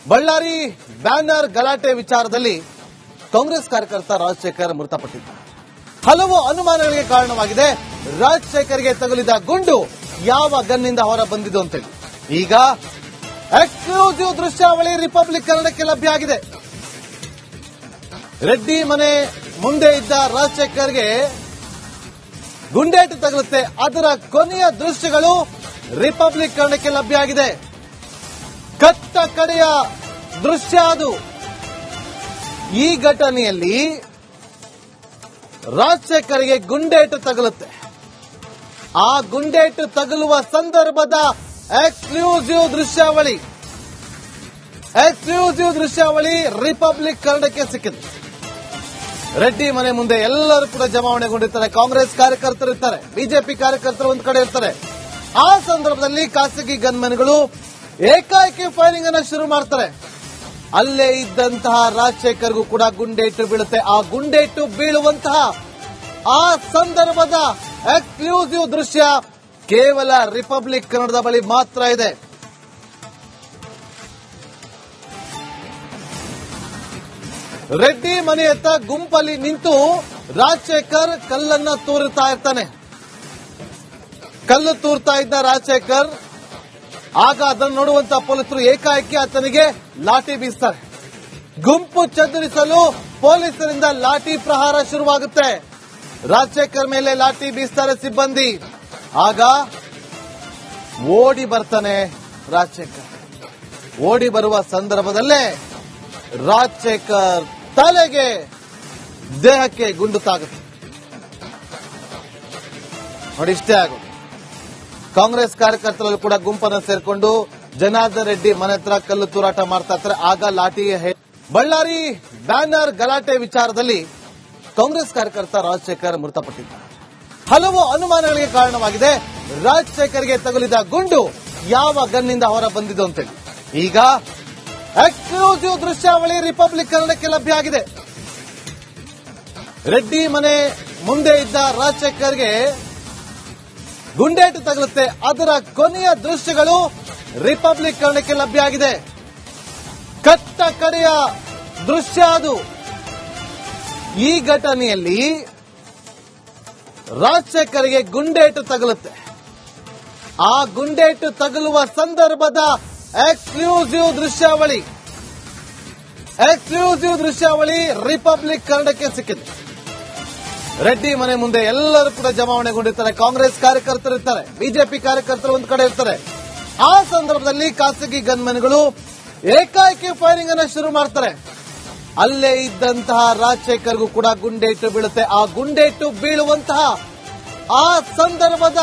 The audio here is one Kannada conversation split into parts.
ಬಳ್ಳಾರಿ ಬ್ಯಾನರ್ ಗಲಾಟೆ ವಿಚಾರದಲ್ಲಿ ಕಾಂಗ್ರೆಸ್ ಕಾರ್ಯಕರ್ತ ರಾಜಶೇಖರ್ ಮೃತಪಟ್ಟಿದ್ದಾರೆ. ಹಲವು ಅನುಮಾನಗಳಿಗೆ ಕಾರಣವಾಗಿದೆ. ರಾಜಶೇಖರ್ಗೆ ತಗುಲಿದ ಗುಂಡು ಯಾವ ಗನ್ನಿಂದ ಹೊರ ಬಂದಿದ್ದು ಅಂತೇಳಿ ಈಗ ಎಕ್ಸ್ಕ್ಲೂಸಿವ್ ದೃಶ್ಯಾವಳಿ ರಿಪಬ್ಲಿಕ್ ಕನ್ನಡಕ್ಕೆ ಲಭ್ಯ ಆಗಿದೆ. ರೆಡ್ಡಿ ಮನೆ ಮುಂದೆ ಇದ್ದ ರಾಜಶೇಖರ್ಗೆ ಗುಂಡೇಟು ತಗುಲುತ್ತೆ. ಅದರ ಕೊನೆಯ ದೃಶ್ಯಗಳು ರಿಪಬ್ಲಿಕ್ ಕನ್ನಡಕ್ಕೆ ಲಭ್ಯ ಆಗಿದೆ. ಕಟ್ಟ ಕಡೆಯ ದೃಶ್ಯ ಅದು. ಈ ಘಟನೆಯಲ್ಲಿ ರಾಜಶೇಖರ್ಗೆ ಗುಂಡೇಟು ತಗುಲುತ್ತೆ. ಆ ಗುಂಡೇಟು ತಗುಲುವ ಸಂದರ್ಭದ ಎಕ್ಸ್ಕ್ಲೂಸಿವ್ ದೃಶ್ಯಾವಳಿ ರಿಪಬ್ಲಿಕ್ ಕನ್ನಡಕ್ಕೆ ಸಿಕ್ಕಿದೆ. ರೆಡ್ಡಿ ಮನೆ ಮುಂದೆ ಎಲ್ಲರೂ ಕೂಡ ಜಮಾವಣೆಗೊಂಡಿರ್ತಾರೆ. ಕಾಂಗ್ರೆಸ್ ಕಾರ್ಯಕರ್ತರು ಇರ್ತಾರೆ, ಬಿಜೆಪಿ ಕಾರ್ಯಕರ್ತರು ಒಂದು ಕಡೆ ಇರ್ತಾರೆ. ಆ ಸಂದರ್ಭದಲ್ಲಿ ಖಾಸಗಿ ಗನ್ಮನ್ಗಳು ಏಕಾಏಕಿ ಫೈರಿಂಗ್ ಅನ್ನು ಶುರು ಮಾಡ್ತಾರೆ. ಅಲ್ಲೇ ಇದ್ದಂತಹ ರಾಜಶೇಖರ್ಗೂ ಕೂಡ ಗುಂಡೇಟು ಬೀಳುತ್ತೆ. ಆ ಗುಂಡೇಟು ಬೀಳುವಂತಹ ಆ ಸಂದರ್ಭದ ಎಕ್ಸ್ಕ್ಲೂಸಿವ್ ದೃಶ್ಯ ಕೇವಲ ರಿಪಬ್ಲಿಕ್ ಕನ್ನಡದ ಬಳಿ ಮಾತ್ರ ಇದೆ. ರೆಡ್ಡಿ ಮನೆಯತ್ತ ಗುಂಪಲ್ಲಿ ನಿಂತು ರಾಜಶೇಖರ್ ಕಲ್ಲನ್ನ ತೂರುತ್ತಾ ಇರ್ತಾನೆ. ಕಲ್ಲು ತೂರ್ತಾ ಇದ್ದ ರಾಜಶೇಖರ್ ಆಗ ಅದನ್ನು ನೋಡುವಂತ ಪೊಲೀಸರು ಏಕಾಏಕಿ ಆತನಿಗೆ ಲಾಠಿ ಬೀಸ್ತಾರೆ. ಗುಂಪು ಚದುರಿಸಲು ಪೊಲೀಸರಿಂದ ಲಾಠಿ ಪ್ರಹಾರ ಶುರುವಾಗುತ್ತೆ. ರಾಜಶೇಖರ್ ಮೇಲೆ ಲಾಠಿ ಬೀಸ್ತಾರೆ ಸಿಬ್ಬಂದಿ. ಆಗ ಓಡಿ ಬರ್ತಾನೆ ರಾಜಶೇಖರ್. ಓಡಿ ಬರುವ ಸಂದರ್ಭದಲ್ಲೇ ರಾಜಶೇಖರ್ ತಲೆಗೆ ದೇಹಕ್ಕೆ ಗುಂಡು ತಾಗುತ್ತೆ. ನೋಡಿ, ಇಷ್ಟೇ ಆಗೋದು. ಕಾಂಗ್ರೆಸ್ ಕಾರ್ಯಕರ್ತರಲ್ಲೂ ಕೂಡ ಗುಂಪನ್ನು ಸೇರ್ಕೊಂಡು ಜನಾರ್ದನ್ ರೆಡ್ಡಿ ಮನೆ ಹತ್ರ ಕಲ್ಲು ತೂರಾಟ ಮಾಡ್ತಾ ಇರ್ತಾರೆ. ಆಗ ಲಾಠಿ ಬಳ್ಳಾರಿ ಬ್ಯಾನರ್ ಗಲಾಟೆ ವಿಚಾರದಲ್ಲಿ ಕಾಂಗ್ರೆಸ್ ಕಾರ್ಯಕರ್ತ ರಾಜಶೇಖರ್ ಮೃತಪಟ್ಟಿದ್ದಾರೆ. ಹಲವು ಅನುಮಾನಗಳಿಗೆ ಕಾರಣವಾಗಿದೆ. ರಾಜಶೇಖರ್ಗೆ ತಗುಲಿದ ಗುಂಡು ಯಾವ ಗನ್ನಿಂದ ಹೊರ ಬಂದಿದ್ದು ಅಂತೇಳಿ ಈಗ ಎಕ್ಸ್ಕ್ಲೂಸಿವ್ ದೃಶ್ಯಾವಳಿ ರಿಪಬ್ಲಿಕ್ ಕನ್ನಡಕ್ಕೆ ಲಭ್ಯ ಆಗಿದೆ. ರೆಡ್ಡಿ ಮನೆ ಮುಂದೆ ಇದ್ದ ರಾಜಶೇಖರ್ಗೆ ಗುಂಡೇಟು ತಗುಲುತ್ತೆ. ಅದರ ಕೊನೆಯ ದೃಶ್ಯಗಳು ರಿಪಬ್ಲಿಕ್ ಕನ್ನಡಕ್ಕೆ ಲಭ್ಯ ಆಗಿದೆ. ಕಟ್ಟ ಕಡೆಯ ದೃಶ್ಯ ಅದು. ಈ ಘಟನೆಯಲ್ಲಿ ರಾಜಶೇಖರ್ಗೆ ಗುಂಡೇಟು ತಗುಲುತ್ತೆ. ಆ ಗುಂಡೇಟು ತಗುಲುವ ಸಂದರ್ಭದ ಎಕ್ಸ್ಕ್ಲೂಸಿವ್ ದೃಶ್ಯಾವಳಿ ರಿಪಬ್ಲಿಕ್ ಕನ್ನಡಕ್ಕೆ ಸಿಕ್ಕಿದೆ. ರೆಡ್ಡಿ ಮನೆ ಮುಂದೆ ಎಲ್ಲರೂ ಕೂಡ ಜಮಾವಣೆಗೊಂಡಿರ್ತಾರೆ. ಕಾಂಗ್ರೆಸ್ ಕಾರ್ಯಕರ್ತರು ಇರ್ತಾರೆ, ಬಿಜೆಪಿ ಕಾರ್ಯಕರ್ತರು ಒಂದು ಕಡೆ ಇರ್ತಾರೆ. ಆ ಸಂದರ್ಭದಲ್ಲಿ ಖಾಸಗಿ ಗನ್ಮನ್ಗಳು ಏಕಾಏಕಿ ಫೈರಿಂಗ್ ಅನ್ನು ಶುರು ಮಾಡ್ತಾರೆ. ಅಲ್ಲೇ ಇದ್ದಂತಹ ರಾಜಶೇಖರ್ಗೂ ಕೂಡ ಗುಂಡೇಟು ಬೀಳುತ್ತೆ. ಆ ಗುಂಡೇಟು ಬೀಳುವಂತಹ ಆ ಸಂದರ್ಭದ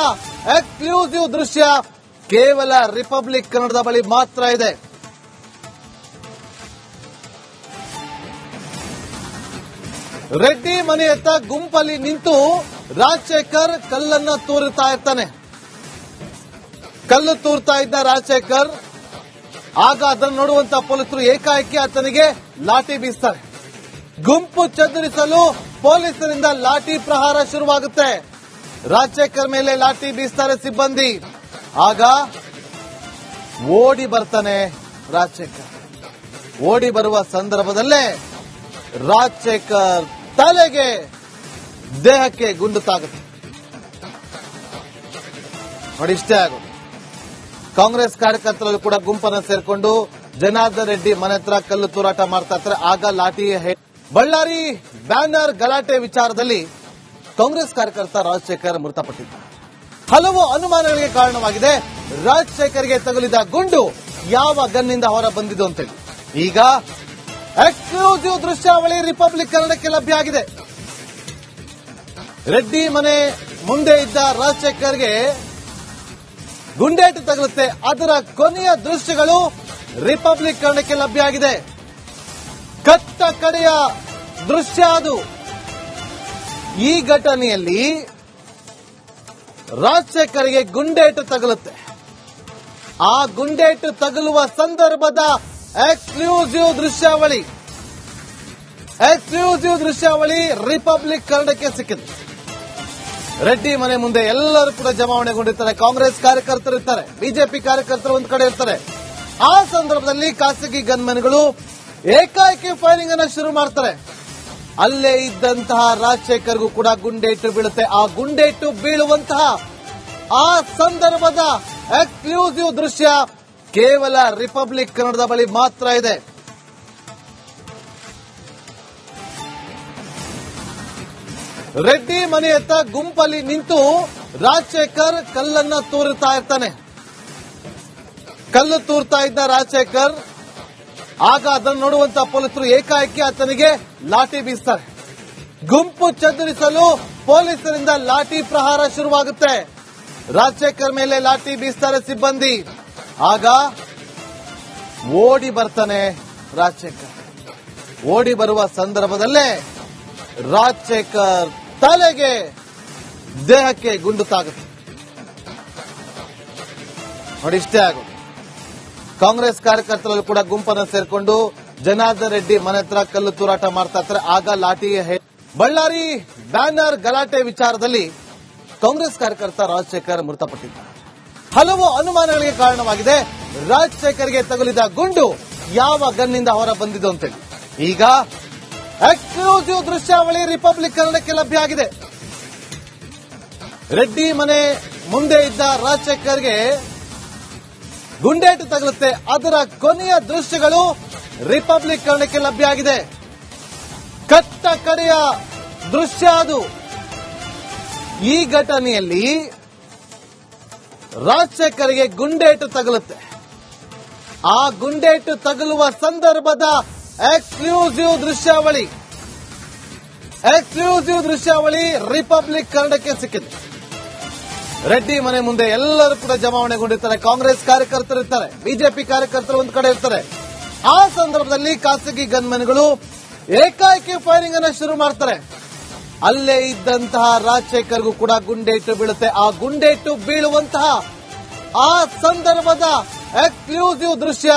ಎಕ್ಸ್ಕ್ಲೂಸಿವ್ ದೃಶ್ಯ ಕೇವಲ ರಿಪಬ್ಲಿಕ್ ಕನ್ನಡದ ಬಳಿ ಮಾತ್ರ ಇದೆ. ರೆಡ್ಡಿ ಮನೆಯತ್ತ ಗುಂಪಲ್ಲಿ ನಿಂತು ರಾಜಶೇಖರ್ ಕಲ್ಲನ್ನ ತೂರುತ್ತಾ ಇರ್ತಾನೆ. ಕಲ್ಲು ತೂರ್ತಾ ಇದ್ದ ರಾಜಶೇಖರ್ ಆಗ ಅದನ್ನು ನೋಡುವಂತ ಪೊಲೀಸರು ಏಕಾಏಕಿ ಆತನಿಗೆ ಲಾಠಿ ಬೀಸ್ತಾರೆ. ಗುಂಪು ಚದುರಿಸಲು ಪೊಲೀಸರಿಂದ ಲಾಠಿ ಪ್ರಹಾರ ಶುರುವಾಗುತ್ತೆ. ರಾಜಶೇಖರ್ ಮೇಲೆ ಲಾಠಿ ಬೀಸ್ತಾರೆ ಸಿಬ್ಬಂದಿ. ಆಗ ಓಡಿ ಬರ್ತಾನೆ ರಾಜಶೇಖರ್. ಓಡಿ ಬರುವ ಸಂದರ್ಭದಲ್ಲೇ ರಾಜಶೇಖರ್ ತಲೆಗೆ ದೇಹಕ್ಕೆ ಗುಂಡು ತಾಗುತ್ತೆ. ನೋಡಿ, ಇಷ್ಟೇ ಆಗೋದು. ಕಾಂಗ್ರೆಸ್ ಕಾರ್ಯಕರ್ತರಲ್ಲೂ ಕೂಡ ಗುಂಪನ್ನು ಸೇರ್ಕೊಂಡು ಜನಾರ್ದನ್ ರೆಡ್ಡಿ ಮನೆ ಹತ್ರ ಕಲ್ಲು ತೂರಾಟ ಮಾಡ್ತಾ ಇರ್ತಾರೆ. ಆಗ ಲಾಠಿ ಬಳ್ಳಾರಿ ಬ್ಯಾನರ್ ಗಲಾಟೆ ವಿಚಾರದಲ್ಲಿ ಕಾಂಗ್ರೆಸ್ ಕಾರ್ಯಕರ್ತ ರಾಜಶೇಖರ್ ಮೃತಪಟ್ಟಿದ್ದಾರೆ. ಹಲವು ಅನುಮಾನಗಳಿಗೆ ಕಾರಣವಾಗಿದೆ. ರಾಜಶೇಖರ್ಗೆ ತಗುಲಿದ ಗುಂಡು ಯಾವ ಗನ್ನಿಂದ ಹೊರ ಬಂದಿದ್ದು ಅಂತೇಳಿ ಈಗ ಎಕ್ಸ್ಕ್ಲೂಸಿವ್ ದೃಶ್ಯಾವಳಿ ರಿಪಬ್ಲಿಕ್ ಕನ್ನಡಕ್ಕೆ ಲಭ್ಯ ಆಗಿದೆ. ರೆಡ್ಡಿ ಮನೆ ಮುಂದೆ ಇದ್ದ ರಾಜಶೇಖರ್ಗೆ ಗುಂಡೇಟು ತಗುಲುತ್ತೆ. ಅದರ ಕೊನೆಯ ದೃಶ್ಯಗಳು ರಿಪಬ್ಲಿಕ್ ಕನ್ನಡಕ್ಕೆ ಲಭ್ಯ ಆಗಿದೆ. ಕಟ್ಟ ಕಡೆಯ ದೃಶ್ಯ ಅದು. ಈ ಘಟನೆಯಲ್ಲಿ ರಾಜಶೇಖರ್ಗೆ ಗುಂಡೇಟು ತಗುಲುತ್ತೆ. ಆ ಗುಂಡೇಟು ತಗುಲುವ ಸಂದರ್ಭದ ಎಕ್ಸ್ಕ್ಲೂಸಿವ್ ದೃಶ್ಯಾವಳಿ ರಿಪಬ್ಲಿಕ್ ಕನ್ನಡಕ್ಕೆ ಸಿಕ್ಕಿದೆ. ರೆಡ್ಡಿ ಮನೆ ಮುಂದೆ ಎಲ್ಲರೂ ಕೂಡ ಜಮಾವಣೆಗೊಂಡಿರ್ತಾರೆ. ಕಾಂಗ್ರೆಸ್ ಕಾರ್ಯಕರ್ತರು ಇರ್ತಾರೆ, ಬಿಜೆಪಿ ಕಾರ್ಯಕರ್ತರು ಒಂದು ಕಡೆ ಇರ್ತಾರೆ. ಆ ಸಂದರ್ಭದಲ್ಲಿ ಖಾಸಗಿ ಗನ್ಮೆನ್ಗಳು ಏಕಾಏಕಿ ಫೈರಿಂಗ್ ಅನ್ನ ಶುರು ಮಾಡ್ತಾರೆ. ಅಲ್ಲೇ ಇದ್ದಂತಹ ರಾಜಶೇಖರ್ಗೂ ಕೂಡ ಗುಂಡೇಟು ಬೀಳುತ್ತೆ. ಆ ಗುಂಡೇಟು ಬೀಳುವಂತಹ ಆ ಸಂದರ್ಭದ ಎಕ್ಸ್ಕ್ಲೂಸಿವ್ ದೃಶ್ಯ ಕೇವಲ ರಿಪಬ್ಲಿಕ್ ಕನ್ನಡದ ಬಳಿ ಮಾತ್ರ ಇದೆ. ರೆಡ್ಡಿ ಮನೆಯತ್ತ ಗುಂಪಲ್ಲಿ ನಿಂತು ರಾಜಶೇಖರ್ ಕಲ್ಲನ್ನ ತೂರುತ್ತಾ ಇರ್ತಾನೆ. ಕಲ್ಲು ತೂರ್ತಾ ಇದ್ದ ರಾಜಶೇಖರ್ ಆಗ ಅದನ್ನು ನೋಡುವಂತ ಪೊಲೀಸರು ಏಕಾಏಕಿ ಆತನಿಗೆ ಲಾಠಿ ಬೀಸ್ತಾರೆ. ಗುಂಪು ಚದುರಿಸಲು ಪೊಲೀಸರಿಂದ ಲಾಠಿ ಪ್ರಹಾರ ಶುರುವಾಗುತ್ತೆ. ರಾಜಶೇಖರ್ ಮೇಲೆ ಲಾಠಿ ಬೀಸ್ತಾರೆ ಸಿಬ್ಬಂದಿ. ಆಗ ಓಡಿ ಬರ್ತಾನೆ ರಾಜಶೇಖರ್. ಓಡಿ ಬರುವ ಸಂದರ್ಭದಲ್ಲೇ ರಾಜಶೇಖರ್ ತಲೆಗೆ ದೇಹಕ್ಕೆ ಗುಂಡು ತಾಗುತ್ತೆ. ನೋಡಿ, ಇಷ್ಟೇ ಆಗೋದು. ಕಾಂಗ್ರೆಸ್ ಕಾರ್ಯಕರ್ತರಲ್ಲೂ ಕೂಡ ಗುಂಪನ್ನು ಸೇರ್ಕೊಂಡು ಜನಾರ್ದನ್ ರೆಡ್ಡಿ ಮನೆ ಹತ್ರ ಕಲ್ಲು ತೂರಾಟ ಮಾಡ್ತಾ ಇರ್ತಾರೆ. ಆಗ ಲಾಠಿ ಬಳ್ಳಾರಿ ಬ್ಯಾನರ್ ಗಲಾಟೆ ವಿಚಾರದಲ್ಲಿ ಕಾಂಗ್ರೆಸ್ ಕಾರ್ಯಕರ್ತ ರಾಜಶೇಖರ್ ಮೃತಪಟ್ಟಿದ್ದಾರೆ. ಹಲವು ಅನುಮಾನಗಳಿಗೆ ಕಾರಣವಾಗಿದೆ. ರಾಜಶೇಖರ್ಗೆ ತಗುಲಿದ ಗುಂಡು ಯಾವ ಗನ್ನಿಂದ ಹೊರ ಬಂದಿದ್ದು ಅಂತೇಳಿ ಈಗ ಎಕ್ಸ್ಕ್ಲೂಸಿವ್ ದೃಶ್ಯಾವಳಿ ರಿಪಬ್ಲಿಕ್ ಕನ್ನಡಕ್ಕೆ ಲಭ್ಯ ಆಗಿದೆ. ರೆಡ್ಡಿ ಮನೆ ಮುಂದೆ ಇದ್ದ ರಾಜಶೇಖರ್ಗೆ ಗುಂಡೇಟು ತಗುಲುತ್ತೆ. ಅದರ ಕೊನೆಯ ದೃಶ್ಯಗಳು ರಿಪಬ್ಲಿಕ್ ಕನ್ನಡಕ್ಕೆ ಲಭ್ಯ ಆಗಿದೆ. ಕಟ್ಟ ಕಡೆಯ ದೃಶ್ಯ ಅದು. ಈ ಘಟನೆಯಲ್ಲಿ ರಾಜಶೇಖರ್ಗೆ ಗುಂಡೇಟು ತಗುಲುತ್ತೆ. ಆ ಗುಂಡೇಟು ತಗುಲುವ ಸಂದರ್ಭದ ಎಕ್ಸ್ಕ್ಲೂಸಿವ್ ದೃಶ್ಯಾವಳಿ ರಿಪಬ್ಲಿಕ್ ಕನ್ನಡಕ್ಕೆ ಸಿಕ್ಕಿದೆ. ರೆಡ್ಡಿ ಮನೆ ಮುಂದೆ ಎಲ್ಲರೂ ಕೂಡ ಜಮಾವಣೆಗೊಂಡಿರ್ತಾರೆ. ಕಾಂಗ್ರೆಸ್ ಕಾರ್ಯಕರ್ತರು ಇರ್ತಾರೆ, ಬಿಜೆಪಿ ಕಾರ್ಯಕರ್ತರು ಒಂದು ಕಡೆ ಇರ್ತಾರೆ. ಆ ಸಂದರ್ಭದಲ್ಲಿ ಖಾಸಗಿ ಗನ್ಮೆನ್ಗಳು ಏಕಾಏಕಿ ಫೈರಿಂಗ್ ಅನ್ನ ಶುರು ಮಾಡ್ತಾರೆ. ಅಲ್ಲೇ ಇದ್ದಂತಹ ರಾಜಶೇಖರ್ಗೂ ಕೂಡ ಗುಂಡೇಟು ಬೀಳುತ್ತೆ. ಆ ಗುಂಡೇಟು ಬೀಳುವಂತಹ ಆ ಸಂದರ್ಭದ ಎಕ್ಸ್ಕ್ಲೂಸಿವ್ ದೃಶ್ಯ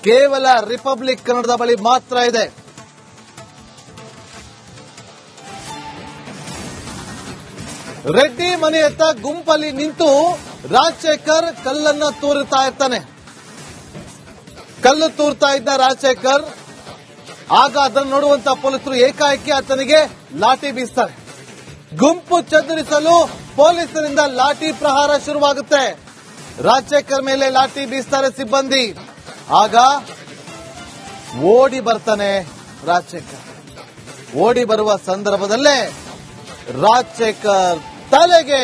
ಕೇವಲ ರಿಪಬ್ಲಿಕ್ ಕನ್ನಡದ ಬಳಿ ಮಾತ್ರ ಇದೆ. ರೆಡ್ಡಿ ಮನೆಯತ್ತ ಗುಂಪಲ್ಲಿ ನಿಂತು ರಾಜಶೇಖರ್ ಕಲ್ಲನ್ನ ತೂರುತ್ತಾ ಇರ್ತಾನೆ. ಕಲ್ಲು ತೂರ್ತಾ ಇದ್ದ ರಾಜಶೇಖರ್ ಆಗ ಅದನ್ನು ನೋಡುವಂತ ಪೊಲೀಸರು ಏಕಾಏಕಿ ಆತನಿಗೆ ಲಾಠಿ ಬೀಸ್ತಾರೆ. ಗುಂಪು ಚದುರಿಸಲು ಪೊಲೀಸರಿಂದ ಲಾಠಿ ಪ್ರಹಾರ ಶುರುವಾಗುತ್ತೆ. ರಾಜಶೇಖರ್ ಮೇಲೆ ಲಾಠಿ ಬೀಸ್ತಾರೆ ಸಿಬ್ಬಂದಿ. ಆಗ ಓಡಿ ಬರ್ತಾನೆ ರಾಜಶೇಖರ್. ಓಡಿ ಬರುವ ಸಂದರ್ಭದಲ್ಲೇ ರಾಜಶೇಖರ್ ತಲೆಗೆ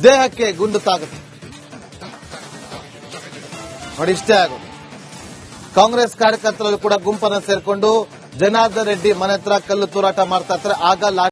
ದೇಹಕ್ಕೆ ಗುಂಡು ತಾಗುತ್ತೆ. ನೋಡಿ, ಇಷ್ಟೇ ಆಗೋದು. ಕಾಂಗ್ರೆಸ್ ಕಾರ್ಯಕರ್ತರಲ್ಲೂ ಕೂಡ ಗುಂಪನ್ನು ಸೇರ್ಕೊಂಡು ಜನಾರ್ದನ್ ರೆಡ್ಡಿ ಮನೆ ಹತ್ರ ಕಲ್ಲು ತೂರಾಟ ಮಾಡ್ತಾ ಇರ್ತಾರೆ. ಆಗ